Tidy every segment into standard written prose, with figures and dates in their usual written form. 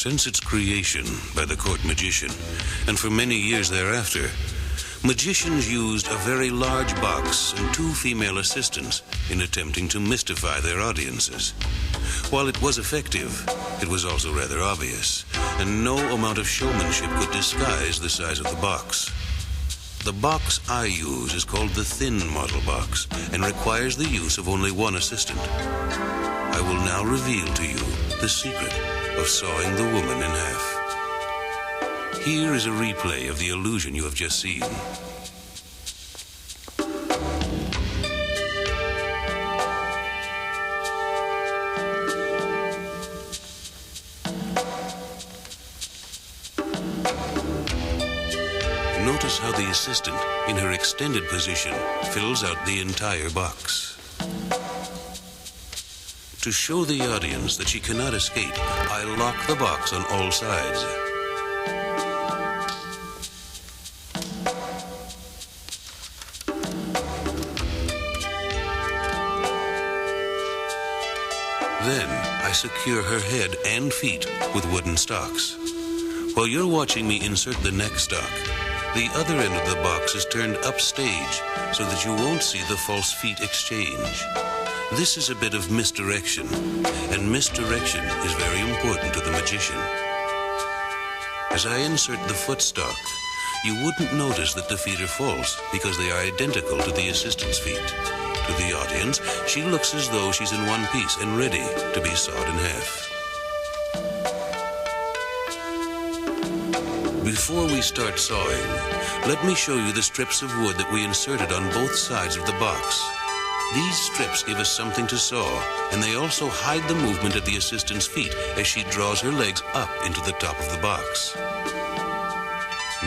Since its creation by the court magician, and for many years thereafter, magicians used a very large box and 2 female assistants in attempting to mystify their audiences. While it was effective, it was also rather obvious, and no amount of showmanship could disguise the size of the box. The box I use is called the thin model box and requires the use of only 1 assistant. I will now reveal to you the secret of sawing the woman in half. Here is a replay of the illusion you have just seen. Notice how the assistant, in her extended position, fills out the entire box. To show the audience that she cannot escape, I lock the box on all sides. Then I secure her head and feet with wooden stocks. While you're watching me insert the neck stock, the other end of the box is turned upstage so that you won't see the false feet exchange. This is a bit of misdirection, and misdirection is very important to the magician. As I insert the foot stock, you wouldn't notice that the feet are false because they are identical to the assistant's feet. To the audience, she looks as though she's in one piece and ready to be sawed in half. Before we start sawing, let me show you the strips of wood that we inserted on both sides of the box. These strips give us something to saw, and they also hide the movement at the assistant's feet as she draws her legs up into the top of the box.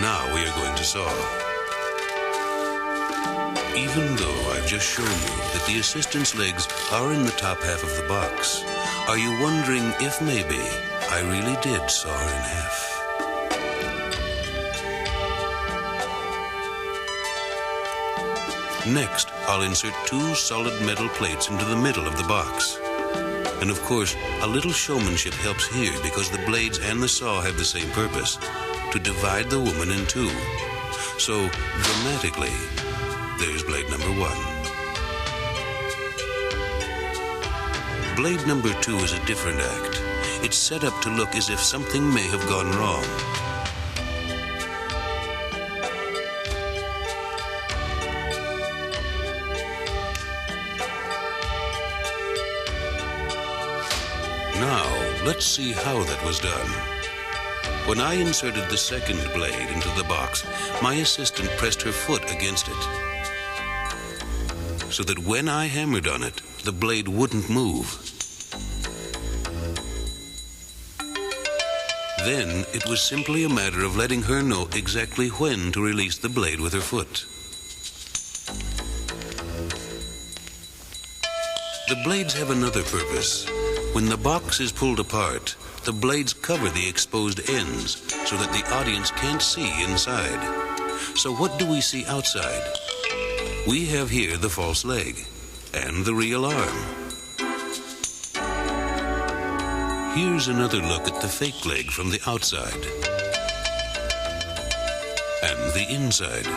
Now we are going to saw. Even though I've just shown you that the assistant's legs are in the top half of the box, are you wondering if maybe I really did saw her in half? Next, I'll insert 2 solid metal plates into the middle of the box. And of course, a little showmanship helps here because the blades and the saw have the same purpose, to divide the woman in 2. So, dramatically, there's blade number 1. Blade number 2 is a different act. It's set up to look as if something may have gone wrong. Now, let's see how that was done. When I inserted the second blade into the box, my assistant pressed her foot against it, so that when I hammered on it, the blade wouldn't move. Then, it was simply a matter of letting her know exactly when to release the blade with her foot. The blades have another purpose. When the box is pulled apart, the blades cover the exposed ends so that the audience can't see inside. So what do we see outside? We have here the false leg and the real arm. Here's another look at the fake leg from the outside and the inside.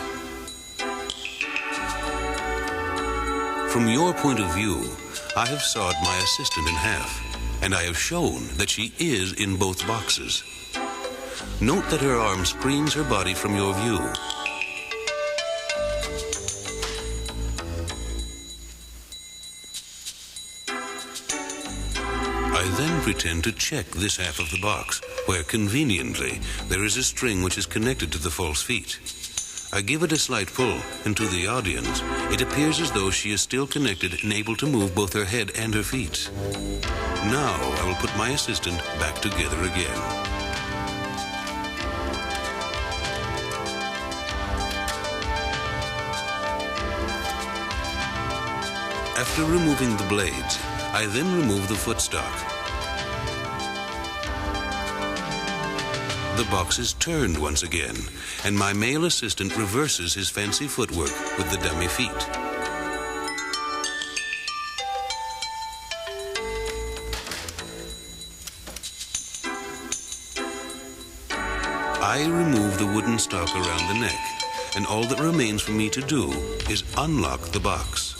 From your point of view, I have sawed my assistant in half, and I have shown that she is in both boxes. Note that her arm screens her body from your view. I then pretend to check this half of the box, where conveniently there is a string which is connected to the false feet. I give it a slight pull, and to the audience, it appears as though she is still connected and able to move both her head and her feet. Now I will put my assistant back together again. After removing the blades, I then remove the footstock. The box is turned once again, and my male assistant reverses his fancy footwork with the dummy feet. I remove the wooden stock around the neck, and all that remains for me to do is unlock the box.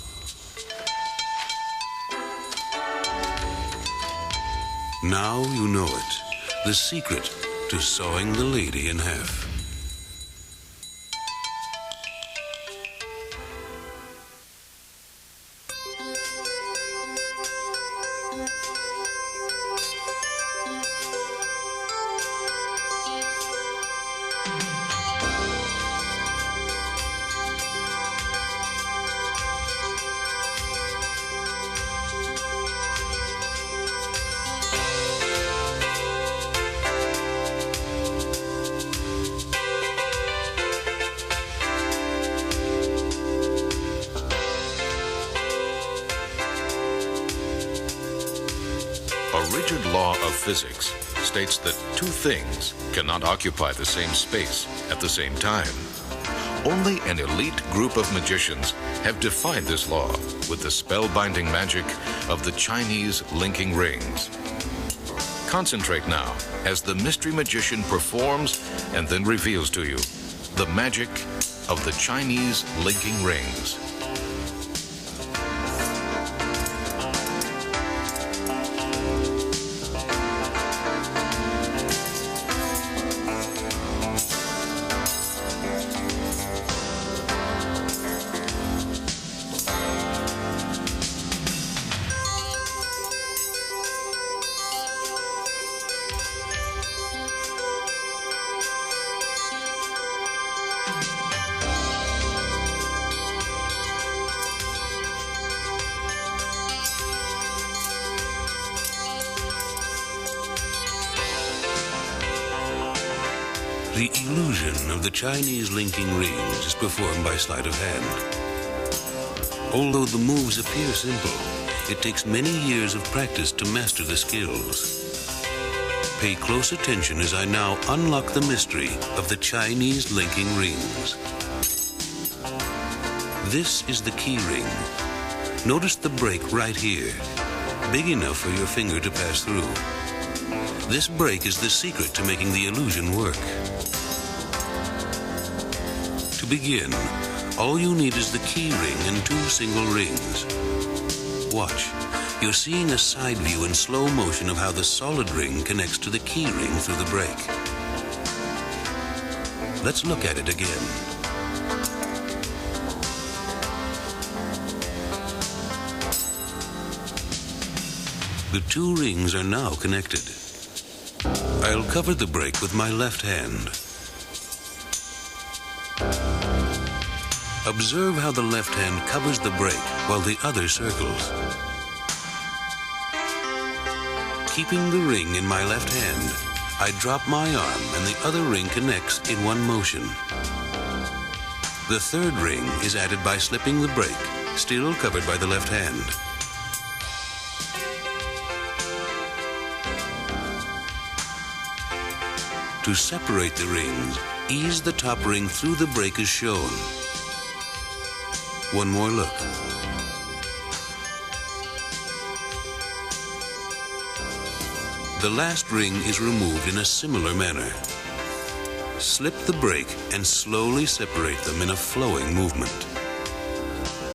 Now you know it, the secret to sawing the lady in half. A rigid law of physics states that two things cannot occupy the same space at the same time. Only an elite group of magicians have defied this law with the spellbinding magic of the Chinese linking rings. Concentrate now as the mystery magician performs and then reveals to you the magic of the Chinese linking rings. The illusion of the Chinese linking rings is performed by sleight of hand. Although the moves appear simple, it takes many years of practice to master the skills. Pay close attention as I now unlock the mystery of the Chinese linking rings. This is the key ring. Notice the break right here, big enough for your finger to pass through. This break is the secret to making the illusion work. To begin, all you need is the key ring and two single rings. Watch. You're seeing a side view in slow motion of how the solid ring connects to the key ring through the break. Let's look at it again. The two rings are now connected. I'll cover the break with my left hand. Observe how the left hand covers the break while the other circles. Keeping the ring in my left hand, I drop my arm and the other ring connects in one motion. The third ring is added by slipping the break, still covered by the left hand. To separate the rings, ease the top ring through the break as shown. One more look. The last ring is removed in a similar manner. Slip the break and slowly separate them in a flowing movement.